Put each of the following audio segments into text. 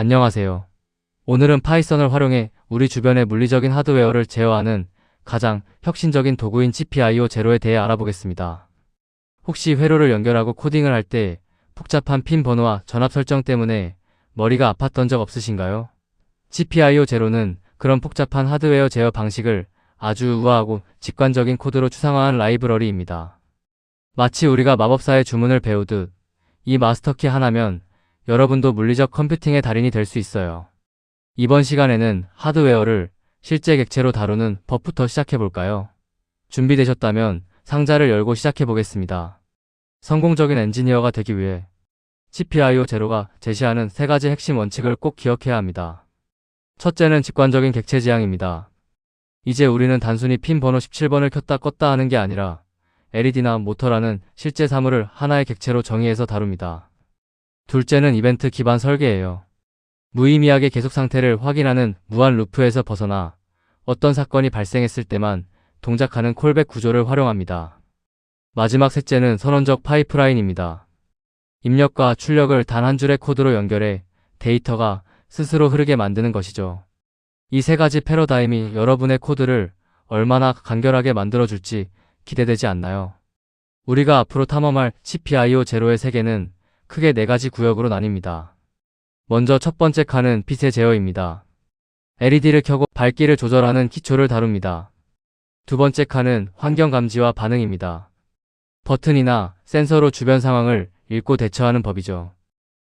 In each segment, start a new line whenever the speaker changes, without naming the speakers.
안녕하세요. 오늘은 파이썬을 활용해 우리 주변의 물리적인 하드웨어를 제어하는 가장 혁신적인 도구인 GPIO 제로에 대해 알아보겠습니다. 혹시 회로를 연결하고 코딩을 할 때 복잡한 핀 번호와 전압 설정 때문에 머리가 아팠던 적 없으신가요? GPIO 제로는 그런 복잡한 하드웨어 제어 방식을 아주 우아하고 직관적인 코드로 추상화한 라이브러리입니다. 마치 우리가 마법사의 주문을 배우듯 이 마스터키 하나면 여러분도 물리적 컴퓨팅의 달인이 될 수 있어요. 이번 시간에는 하드웨어를 실제 객체로 다루는 법부터 시작해볼까요? 준비되셨다면 상자를 열고 시작해보겠습니다. 성공적인 엔지니어가 되기 위해 GPIO 제로가 제시하는 세 가지 핵심 원칙을 꼭 기억해야 합니다. 첫째는 직관적인 객체 지향입니다. 이제 우리는 단순히 핀 번호 17번을 켰다 껐다 하는 게 아니라 LED나 모터라는 실제 사물을 하나의 객체로 정의해서 다룹니다. 둘째는 이벤트 기반 설계예요. 무의미하게 계속 상태를 확인하는 무한 루프에서 벗어나 어떤 사건이 발생했을 때만 동작하는 콜백 구조를 활용합니다. 마지막 셋째는 선언적 파이프라인입니다. 입력과 출력을 단 한 줄의 코드로 연결해 데이터가 스스로 흐르게 만드는 것이죠. 이 세 가지 패러다임이 여러분의 코드를 얼마나 간결하게 만들어줄지 기대되지 않나요? 우리가 앞으로 탐험할 GPIO 제로의 세계는 크게 네 가지 구역으로 나뉩니다. 먼저 첫 번째 칸은 빛의 제어입니다. LED를 켜고 밝기를 조절하는 기초를 다룹니다. 두 번째 칸은 환경 감지와 반응입니다. 버튼이나 센서로 주변 상황을 읽고 대처하는 법이죠.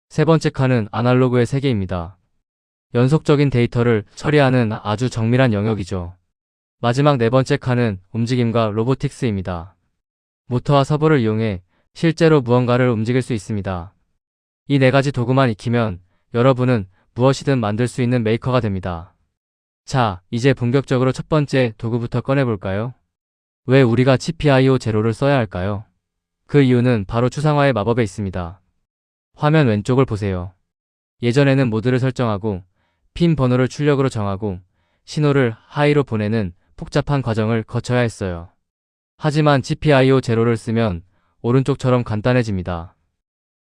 세 번째 칸은 아날로그의 세계입니다. 연속적인 데이터를 처리하는 아주 정밀한 영역이죠. 마지막 네 번째 칸은 움직임과 로보틱스입니다. 모터와 서버를 이용해 실제로 무언가를 움직일 수 있습니다. 이 네 가지 도구만 익히면 여러분은 무엇이든 만들 수 있는 메이커가 됩니다. 자, 이제 본격적으로 첫 번째 도구부터 꺼내볼까요? 왜 우리가 GPIO 제로를 써야 할까요? 그 이유는 바로 추상화의 마법에 있습니다. 화면 왼쪽을 보세요. 예전에는 모드를 설정하고 핀 번호를 출력으로 정하고 신호를 하이로 보내는 복잡한 과정을 거쳐야 했어요. 하지만 GPIO 제로를 쓰면 오른쪽처럼 간단해집니다.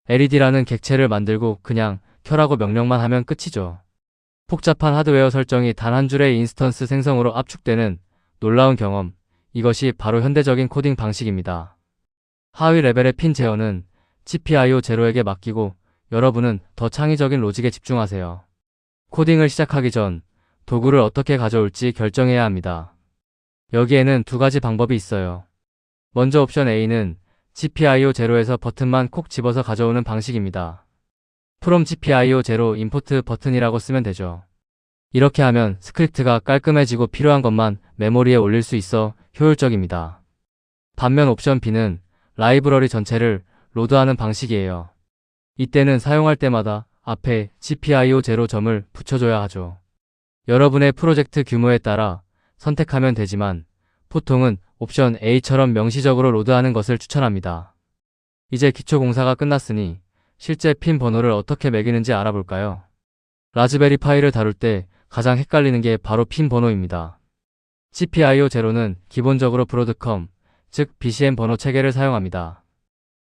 LED라는 객체를 만들고 그냥 켜라고 명령만 하면 끝이죠. 복잡한 하드웨어 설정이 단 한 줄의 인스턴스 생성으로 압축되는 놀라운 경험, 이것이 바로 현대적인 코딩 방식입니다. 하위 레벨의 핀 제어는 GPIO 제로에게 맡기고 여러분은 더 창의적인 로직에 집중하세요. 코딩을 시작하기 전 도구를 어떻게 가져올지 결정해야 합니다. 여기에는 두 가지 방법이 있어요. 먼저 옵션 A는 GPIO 제로에서 버튼만 콕 집어서 가져오는 방식입니다. From GPIO 제로 임포트 버튼이라고 쓰면 되죠. 이렇게 하면 스크립트가 깔끔해지고 필요한 것만 메모리에 올릴 수 있어 효율적입니다. 반면 옵션 B는 라이브러리 전체를 로드하는 방식이에요. 이때는 사용할 때마다 앞에 GPIO 제로 점을 붙여줘야 하죠. 여러분의 프로젝트 규모에 따라 선택하면 되지만 보통은 옵션 A처럼 명시적으로 로드하는 것을 추천합니다. 이제 기초 공사가 끝났으니 실제 핀 번호를 어떻게 매기는지 알아볼까요? 라즈베리 파이를 다룰 때 가장 헷갈리는 게 바로 핀 번호입니다. GPIO 제로는 기본적으로 브로드컴, 즉 BCM 번호 체계를 사용합니다.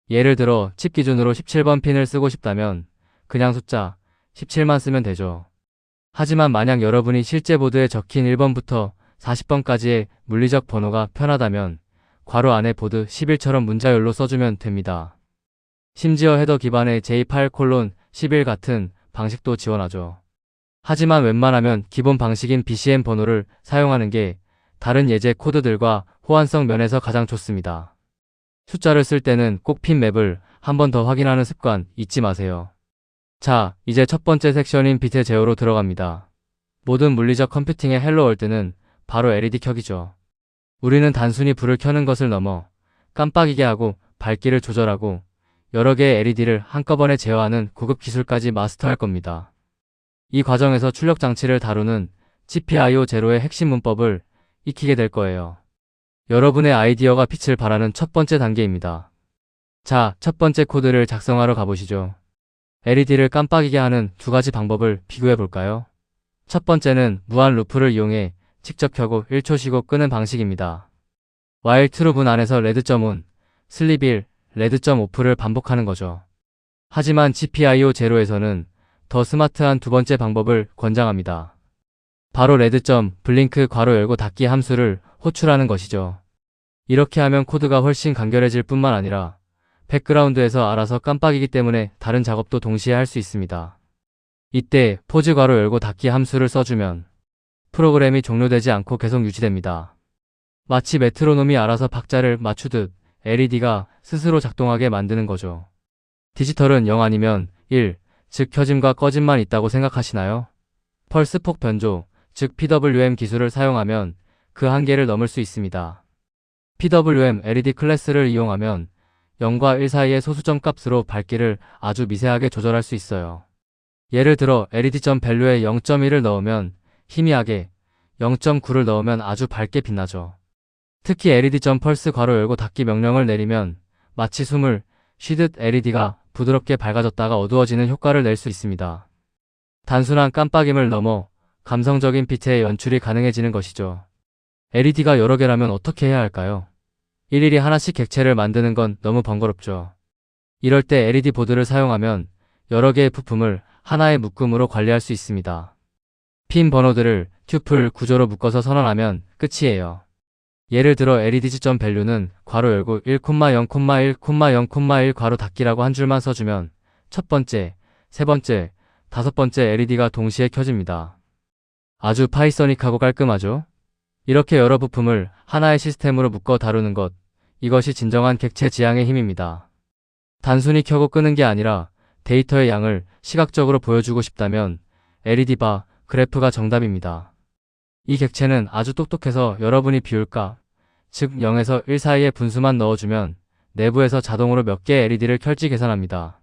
예를 들어 칩 기준으로 17번 핀을 쓰고 싶다면 그냥 숫자 17만 쓰면 되죠. 하지만 만약 여러분이 실제 보드에 적힌 1번부터 40번까지의 물리적 번호가 편하다면 괄호 안에 보드 11처럼 문자열로 써주면 됩니다. 심지어 헤더 기반의 J8:11 같은 방식도 지원하죠. 하지만 웬만하면 기본 방식인 BCM 번호를 사용하는 게 다른 예제 코드들과 호환성 면에서 가장 좋습니다. 숫자를 쓸 때는 꼭 핀 맵을 한 번 더 확인하는 습관 잊지 마세요. 자, 이제 첫 번째 섹션인 빛의 제어로 들어갑니다. 모든 물리적 컴퓨팅의 헬로 월드는 바로 LED 켜기죠. 우리는 단순히 불을 켜는 것을 넘어 깜빡이게 하고 밝기를 조절하고 여러 개의 LED를 한꺼번에 제어하는 고급 기술까지 마스터할 겁니다. 이 과정에서 출력 장치를 다루는 GPIO 제로의 핵심 문법을 익히게 될 거예요. 여러분의 아이디어가 빛을 발하는 첫 번째 단계입니다. 자, 첫 번째 코드를 작성하러 가보시죠. LED를 깜빡이게 하는 두 가지 방법을 비교해 볼까요? 첫 번째는 무한 루프를 이용해 직접 켜고 1초 쉬고 끄는 방식입니다. while true 문 안에서 red.on, sleep 1, red.off를 반복하는 거죠. 하지만 GPIO 제로에서는 더 스마트한 두 번째 방법을 권장합니다. 바로 레드점, 블링크 괄호 열고 닫기 함수를 호출하는 것이죠. 이렇게 하면 코드가 훨씬 간결해질 뿐만 아니라 백그라운드에서 알아서 깜빡이기 때문에 다른 작업도 동시에 할 수 있습니다. 이때 포즈 괄호 열고 닫기 함수를 써주면 프로그램이 종료되지 않고 계속 유지됩니다. 마치 메트로놈이 알아서 박자를 맞추듯 LED가 스스로 작동하게 만드는 거죠. 디지털은 0 아니면 1, 즉 켜짐과 꺼짐만 있다고 생각하시나요? 펄스폭 변조, 즉 PWM 기술을 사용하면 그 한계를 넘을 수 있습니다. PWM LED 클래스를 이용하면 0과 1 사이의 소수점 값으로 밝기를 아주 미세하게 조절할 수 있어요. 예를 들어 LED.점 밸류에 0.1을 넣으면 희미하게, 0.9를 넣으면 아주 밝게 빛나죠. 특히 LED.점 펄스 괄호 열고 닫기 명령을 내리면 마치 숨을 쉬듯 LED가 부드럽게 밝아졌다가 어두워지는 효과를 낼 수 있습니다. 단순한 깜빡임을 넘어 감성적인 빛의 연출이 가능해지는 것이죠. LED가 여러 개라면 어떻게 해야 할까요? 일일이 하나씩 객체를 만드는 건 너무 번거롭죠. 이럴 때 LED 보드를 사용하면 여러 개의 부품을 하나의 묶음으로 관리할 수 있습니다. 핀 번호들을 튜플 구조로 묶어서 선언하면 끝이에요. 예를 들어 LED.점 밸류는 괄호 열고 1,0,1,0,1 괄호 닫기라고 한 줄만 써주면 첫 번째, 세 번째, 다섯 번째 LED가 동시에 켜집니다. 아주 파이서닉하고 깔끔하죠? 이렇게 여러 부품을 하나의 시스템으로 묶어 다루는 것, 이것이 진정한 객체 지향의 힘입니다. 단순히 켜고 끄는 게 아니라 데이터의 양을 시각적으로 보여주고 싶다면 LED 바 그래프가 정답입니다. 이 객체는 아주 똑똑해서 여러분이 비울값, 즉 0에서 1 사이의 분수만 넣어주면 내부에서 자동으로 몇 개의 LED를 켤지 계산합니다.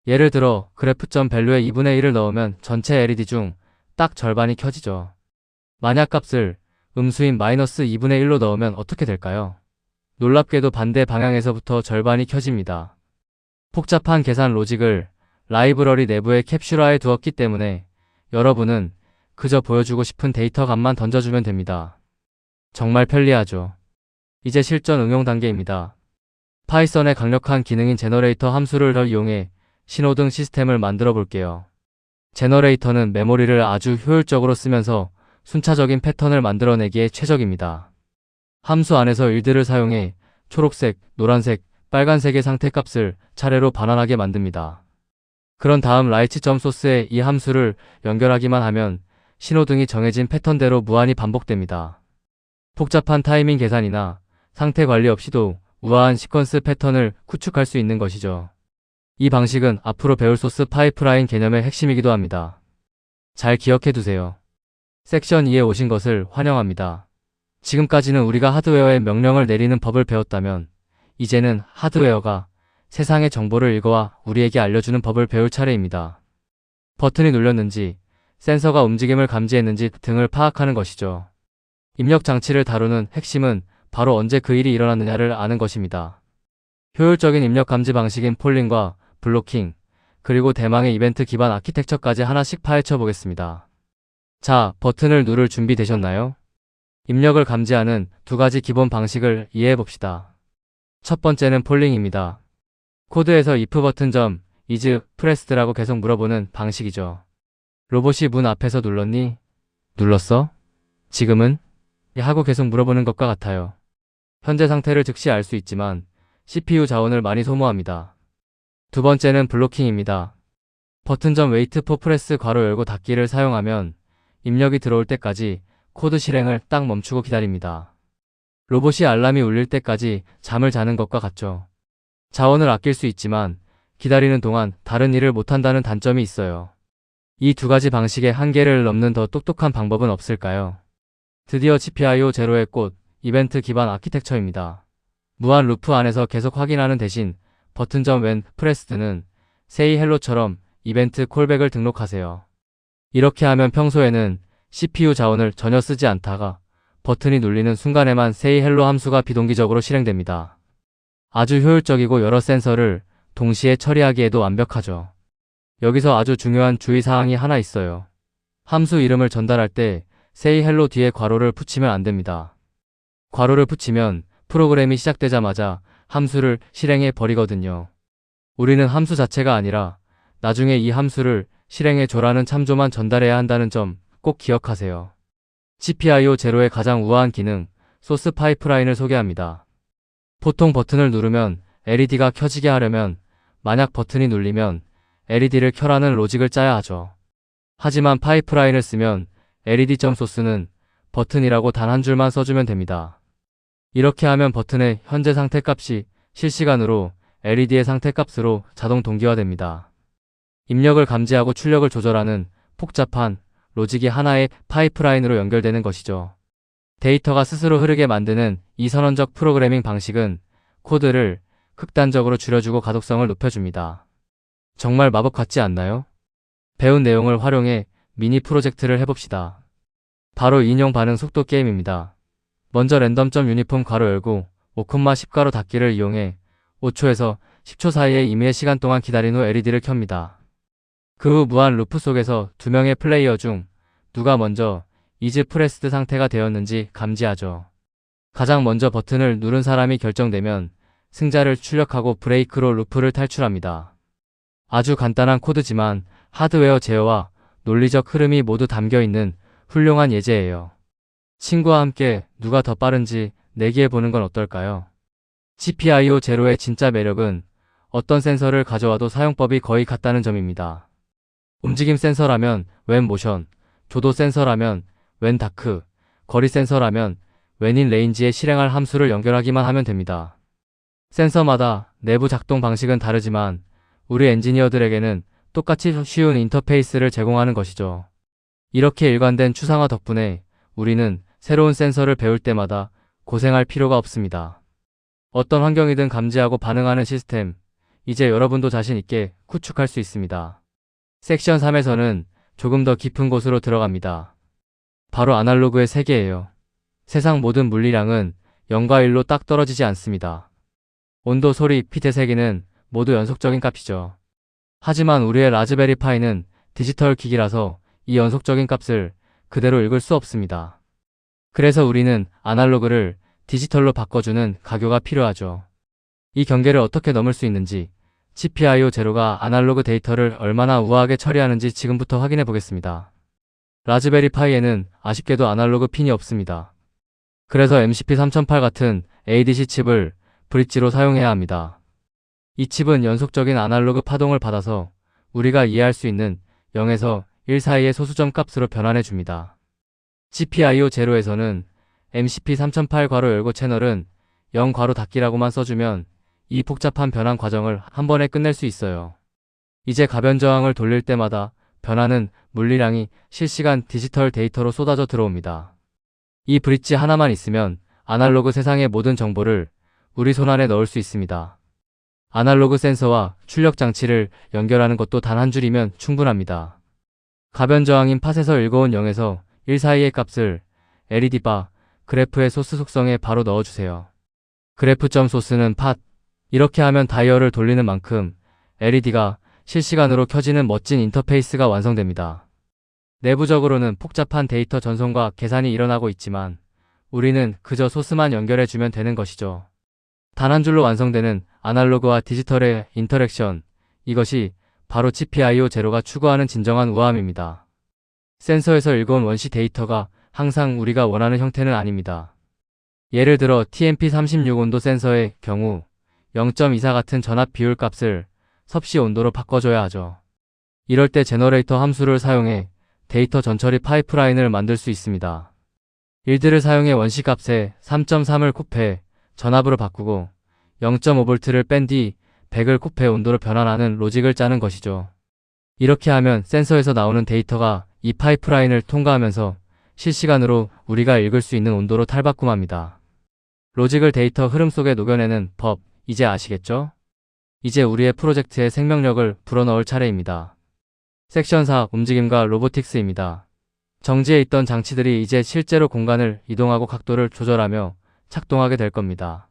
예를 들어 그래프.점 밸류에 2분의 1을 넣으면 전체 LED 중 딱 절반이 켜지죠. 만약 값을 음수인 마이너스 2분의 1로 넣으면 어떻게 될까요? 놀랍게도 반대 방향에서부터 절반이 켜집니다. 복잡한 계산 로직을 라이브러리 내부에 캡슐화해 두었기 때문에 여러분은 그저 보여주고 싶은 데이터 값만 던져주면 됩니다. 정말 편리하죠. 이제 실전 응용 단계입니다. 파이썬의 강력한 기능인 제너레이터 함수를 더 이용해 신호등 시스템을 만들어 볼게요. 제너레이터는 메모리를 아주 효율적으로 쓰면서 순차적인 패턴을 만들어내기에 최적입니다. 함수 안에서 일들을 사용해 초록색, 노란색, 빨간색의 상태값을 차례로 반환하게 만듭니다. 그런 다음 라이트.소스에 이 함수를 연결하기만 하면 신호등이 정해진 패턴대로 무한히 반복됩니다. 복잡한 타이밍 계산이나 상태 관리 없이도 우아한 시퀀스 패턴을 구축할 수 있는 것이죠. 이 방식은 앞으로 배울 소스 파이프라인 개념의 핵심이기도 합니다. 잘 기억해 두세요. 섹션 2에 오신 것을 환영합니다. 지금까지는 우리가 하드웨어에 명령을 내리는 법을 배웠다면 이제는 하드웨어가 세상의 정보를 읽어와 우리에게 알려주는 법을 배울 차례입니다. 버튼이 눌렸는지, 센서가 움직임을 감지했는지 등을 파악하는 것이죠. 입력 장치를 다루는 핵심은 바로 언제 그 일이 일어났느냐를 아는 것입니다. 효율적인 입력 감지 방식인 폴링과 블로킹, 그리고 대망의 이벤트 기반 아키텍처까지 하나씩 파헤쳐 보겠습니다. 자, 버튼을 누를 준비 되셨나요? 입력을 감지하는 두 가지 기본 방식을 이해해 봅시다. 첫 번째는 폴링입니다. 코드에서 if 버튼.is pressed라고 계속 물어보는 방식이죠. 로봇이 문 앞에서 눌렀니? 눌렀어? 지금은? 하고 계속 물어보는 것과 같아요. 현재 상태를 즉시 알 수 있지만 CPU 자원을 많이 소모합니다. 두 번째는 블로킹입니다. 버튼.wait for press 괄호 열고 닫기를 사용하면 입력이 들어올 때까지 코드 실행을 딱 멈추고 기다립니다. 로봇이 알람이 울릴 때까지 잠을 자는 것과 같죠. 자원을 아낄 수 있지만 기다리는 동안 다른 일을 못한다는 단점이 있어요. 이 두 가지 방식의 한계를 넘는 더 똑똑한 방법은 없을까요? 드디어 GPIO 제로의 꽃, 이벤트 기반 아키텍처입니다. 무한 루프 안에서 계속 확인하는 대신 버튼.when pressed는 say hello처럼 이벤트 콜백을 등록하세요. 이렇게 하면 평소에는 CPU 자원을 전혀 쓰지 않다가 버튼이 눌리는 순간에만 say hello 함수가 비동기적으로 실행됩니다. 아주 효율적이고 여러 센서를 동시에 처리하기에도 완벽하죠. 여기서 아주 중요한 주의사항이 하나 있어요. 함수 이름을 전달할 때 say hello 뒤에 괄호를 붙이면 안 됩니다. 괄호를 붙이면 프로그램이 시작되자마자 함수를 실행해 버리거든요. 우리는 함수 자체가 아니라 나중에 이 함수를 실행에 조라는 참조만 전달해야 한다는 점 꼭 기억하세요. GPIO 제로의 가장 우아한 기능, 소스 파이프라인을 소개합니다. 보통 버튼을 누르면 LED가 켜지게 하려면 만약 버튼이 눌리면 LED를 켜라는 로직을 짜야 하죠. 하지만 파이프라인을 쓰면 LED.소스는 버튼이라고 단 한 줄만 써주면 됩니다. 이렇게 하면 버튼의 현재 상태 값이 실시간으로 LED의 상태 값으로 자동 동기화됩니다. 입력을 감지하고 출력을 조절하는 복잡한 로직이 하나의 파이프라인으로 연결되는 것이죠. 데이터가 스스로 흐르게 만드는 이 선언적 프로그래밍 방식은 코드를 극단적으로 줄여주고 가독성을 높여줍니다. 정말 마법 같지 않나요? 배운 내용을 활용해 미니 프로젝트를 해봅시다. 바로 인용 반응 속도 게임입니다. 먼저 랜덤 유니폼 괄호 열고 5,10 괄호 닫기를 이용해 5초에서 10초 사이의 임의의 시간 동안 기다린 후 LED를 켭니다. 그 후 무한 루프 속에서 두 명의 플레이어 중 누가 먼저 이즈 프레스드 상태가 되었는지 감지하죠. 가장 먼저 버튼을 누른 사람이 결정되면 승자를 출력하고 브레이크로 루프를 탈출합니다. 아주 간단한 코드지만 하드웨어 제어와 논리적 흐름이 모두 담겨있는 훌륭한 예제예요. 친구와 함께 누가 더 빠른지 내기해보는 건 어떨까요? GPIO 제로의 진짜 매력은 어떤 센서를 가져와도 사용법이 거의 같다는 점입니다. 움직임 센서라면 웬 모션, 조도 센서라면 웬 다크, 거리 센서라면 웬인 레인지에 실행할 함수를 연결하기만 하면 됩니다. 센서마다 내부 작동 방식은 다르지만 우리 엔지니어들에게는 똑같이 쉬운 인터페이스를 제공하는 것이죠. 이렇게 일관된 추상화 덕분에 우리는 새로운 센서를 배울 때마다 고생할 필요가 없습니다. 어떤 환경이든 감지하고 반응하는 시스템, 이제 여러분도 자신 있게 구축할 수 있습니다. 섹션 3에서는 조금 더 깊은 곳으로 들어갑니다. 바로 아날로그의 세계예요. 세상 모든 물리량은 0과 1로 딱 떨어지지 않습니다. 온도, 소리, 빛의 세기는 모두 연속적인 값이죠. 하지만 우리의 라즈베리 파이는 디지털 기기라서 이 연속적인 값을 그대로 읽을 수 없습니다. 그래서 우리는 아날로그를 디지털로 바꿔주는 가교가 필요하죠. 이 경계를 어떻게 넘을 수 있는지 GPIO 제로가 아날로그 데이터를 얼마나 우아하게 처리하는지 지금부터 확인해 보겠습니다. 라즈베리 파이에는 아쉽게도 아날로그 핀이 없습니다. 그래서 MCP3008 같은 ADC 칩을 브릿지로 사용해야 합니다. 이 칩은 연속적인 아날로그 파동을 받아서 우리가 이해할 수 있는 0에서 1 사이의 소수점 값으로 변환해 줍니다. GPIO 제로에서는 MCP3008 괄호 열고 채널은 0 괄호 닫기라고만 써주면 이 복잡한 변환 과정을 한 번에 끝낼 수 있어요. 이제 가변 저항을 돌릴 때마다 변하는 물리량이 실시간 디지털 데이터로 쏟아져 들어옵니다. 이 브릿지 하나만 있으면 아날로그 세상의 모든 정보를 우리 손안에 넣을 수 있습니다. 아날로그 센서와 출력 장치를 연결하는 것도 단 한 줄이면 충분합니다. 가변 저항인 팟에서 읽어온 0에서 1 사이의 값을 LED 바 그래프의 소스 속성에 바로 넣어주세요. 그래프.소스는 팟. 이렇게 하면 다이얼을 돌리는 만큼 LED가 실시간으로 켜지는 멋진 인터페이스가 완성됩니다. 내부적으로는 복잡한 데이터 전송과 계산이 일어나고 있지만 우리는 그저 소스만 연결해주면 되는 것이죠. 단 한 줄로 완성되는 아날로그와 디지털의 인터랙션, 이것이 바로 GPIO 제로가 추구하는 진정한 우아함입니다. 센서에서 읽어온 원시 데이터가 항상 우리가 원하는 형태는 아닙니다. 예를 들어 TMP36 온도 센서의 경우 0.24 같은 전압 비율 값을 섭씨 온도로 바꿔줘야 하죠. 이럴 때 제너레이터 함수를 사용해 데이터 전처리 파이프라인을 만들 수 있습니다. 일들을 사용해 원시 값에 3.3을 곱해 전압으로 바꾸고 0.5V를 뺀 뒤 100을 곱해 온도로 변환하는 로직을 짜는 것이죠. 이렇게 하면 센서에서 나오는 데이터가 이 파이프라인을 통과하면서 실시간으로 우리가 읽을 수 있는 온도로 탈바꿈합니다. 로직을 데이터 흐름 속에 녹여내는 법, 이제 아시겠죠? 이제 우리의 프로젝트에 생명력을 불어넣을 차례입니다. 섹션 4, 움직임과 로보틱스입니다. 정지해 있던 장치들이 이제 실제로 공간을 이동하고 각도를 조절하며 작동하게 될 겁니다.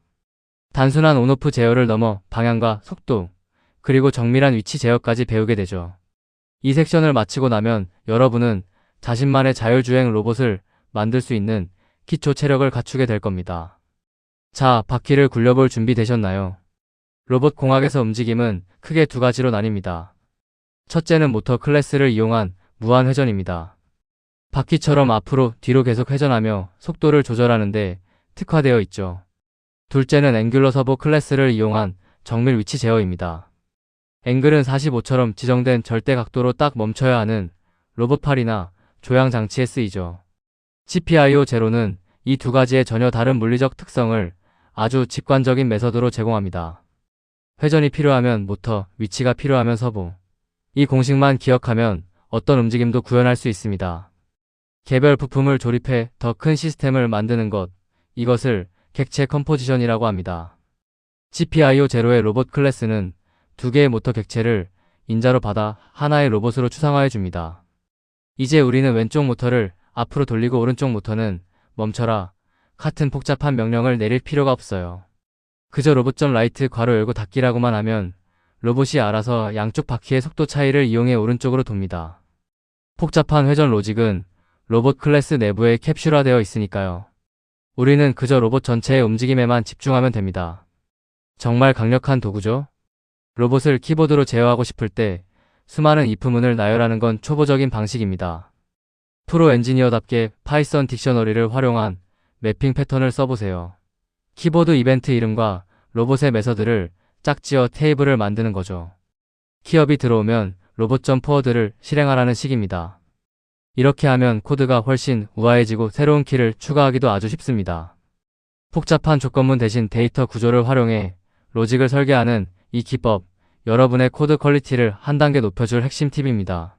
단순한 온오프 제어를 넘어 방향과 속도, 그리고 정밀한 위치 제어까지 배우게 되죠. 이 섹션을 마치고 나면 여러분은 자신만의 자율주행 로봇을 만들 수 있는 기초 체력을 갖추게 될 겁니다. 자, 바퀴를 굴려볼 준비 되셨나요? 로봇 공학에서 움직임은 크게 두 가지로 나뉩니다. 첫째는 모터 클래스를 이용한 무한 회전입니다. 바퀴처럼 앞으로 뒤로 계속 회전하며 속도를 조절하는데 특화되어 있죠. 둘째는 앵귤러 서보 클래스를 이용한 정밀 위치 제어입니다. 앵글은 45처럼 지정된 절대 각도로 딱 멈춰야 하는 로봇팔이나 조향 장치에 쓰이죠. GPIO 제로는 이 두 가지의 전혀 다른 물리적 특성을 아주 직관적인 매서드로 제공합니다. 회전이 필요하면 모터, 위치가 필요하면 서보. 이 공식만 기억하면 어떤 움직임도 구현할 수 있습니다. 개별 부품을 조립해 더 큰 시스템을 만드는 것, 이것을 객체 컴포지션이라고 합니다. GPIO 제로의 로봇 클래스는 두 개의 모터 객체를 인자로 받아 하나의 로봇으로 추상화해 줍니다. 이제 우리는 왼쪽 모터를 앞으로 돌리고 오른쪽 모터는 멈춰라 같은 복잡한 명령을 내릴 필요가 없어요. 그저 로봇.라이트 괄호 열고 닫기라고만 하면 로봇이 알아서 양쪽 바퀴의 속도 차이를 이용해 오른쪽으로 돕니다. 복잡한 회전 로직은 로봇 클래스 내부에 캡슐화되어 있으니까요. 우리는 그저 로봇 전체의 움직임에만 집중하면 됩니다. 정말 강력한 도구죠? 로봇을 키보드로 제어하고 싶을 때 수많은 if문을 나열하는 건 초보적인 방식입니다. 프로 엔지니어답게 파이썬 딕셔너리를 활용한 매핑 패턴을 써보세요. 키보드 이벤트 이름과 로봇의 매서드를 짝지어 테이블을 만드는 거죠. 키업이 들어오면 로봇.포워드를 실행하라는 식입니다. 이렇게 하면 코드가 훨씬 우아해지고 새로운 키를 추가하기도 아주 쉽습니다. 복잡한 조건문 대신 데이터 구조를 활용해 로직을 설계하는 이 기법, 여러분의 코드 퀄리티를 한 단계 높여줄 핵심 팁입니다.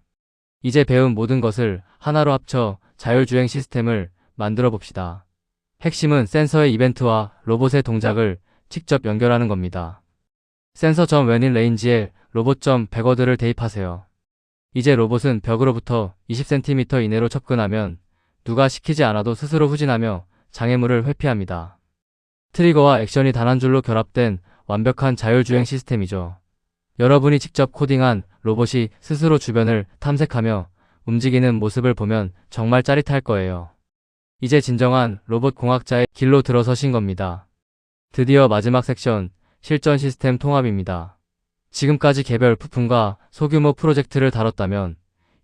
이제 배운 모든 것을 하나로 합쳐 자율주행 시스템을 만들어 봅시다. 핵심은 센서의 이벤트와 로봇의 동작을 직접 연결하는 겁니다. 센서.when range에 로봇.backward를 대입하세요. 이제 로봇은 벽으로부터 20cm 이내로 접근하면 누가 시키지 않아도 스스로 후진하며 장애물을 회피합니다. 트리거와 액션이 단 한 줄로 결합된 완벽한 자율주행 시스템이죠. 여러분이 직접 코딩한 로봇이 스스로 주변을 탐색하며 움직이는 모습을 보면 정말 짜릿할 거예요. 이제 진정한 로봇 공학자의 길로 들어서신 겁니다. 드디어 마지막 섹션, 실전 시스템 통합입니다. 지금까지 개별 부품과 소규모 프로젝트를 다뤘다면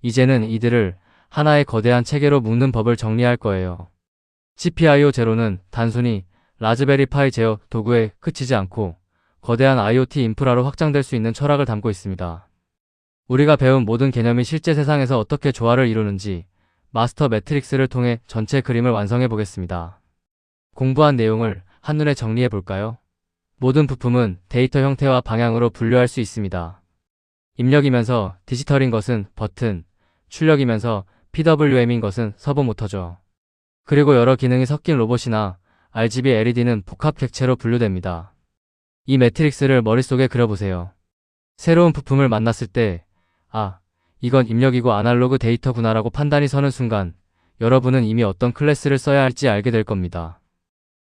이제는 이들을 하나의 거대한 체계로 묶는 법을 정리할 거예요. GPIO 제로는 단순히 라즈베리 파이 제어 도구에 그치지 않고 거대한 IoT 인프라로 확장될 수 있는 철학을 담고 있습니다. 우리가 배운 모든 개념이 실제 세상에서 어떻게 조화를 이루는지 마스터 매트릭스를 통해 전체 그림을 완성해 보겠습니다. 공부한 내용을 한눈에 정리해 볼까요? 모든 부품은 데이터 형태와 방향으로 분류할 수 있습니다. 입력이면서 디지털인 것은 버튼, 출력이면서 PWM인 것은 서버 모터죠. 그리고 여러 기능이 섞인 로봇이나 RGB LED는 복합 객체로 분류됩니다. 이 매트릭스를 머릿속에 그려보세요. 새로운 부품을 만났을 때, 아, 이건 입력이고 아날로그 데이터구나라고 판단이 서는 순간 여러분은 이미 어떤 클래스를 써야 할지 알게 될 겁니다.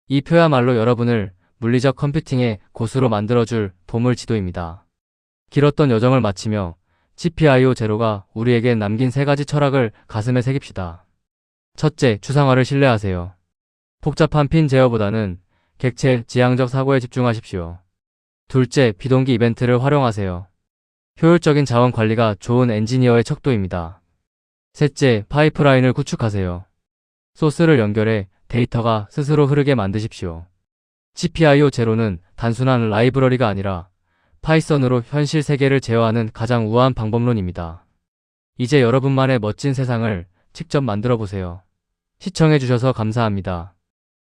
이 표야말로 여러분을 물리적 컴퓨팅의 고수로 만들어줄 보물 지도입니다. 길었던 여정을 마치며 GPIO 제로가 우리에게 남긴 세 가지 철학을 가슴에 새깁시다. 첫째, 추상화를 신뢰하세요. 복잡한 핀 제어보다는 객체 지향적 사고에 집중하십시오. 둘째, 비동기 이벤트를 활용하세요. 효율적인 자원 관리가 좋은 엔지니어의 척도입니다. 셋째, 파이프라인을 구축하세요. 소스를 연결해 데이터가 스스로 흐르게 만드십시오. GPIO 제로는 단순한 라이브러리가 아니라 파이썬으로 현실 세계를 제어하는 가장 우아한 방법론입니다. 이제 여러분만의 멋진 세상을 직접 만들어 보세요. 시청해주셔서 감사합니다.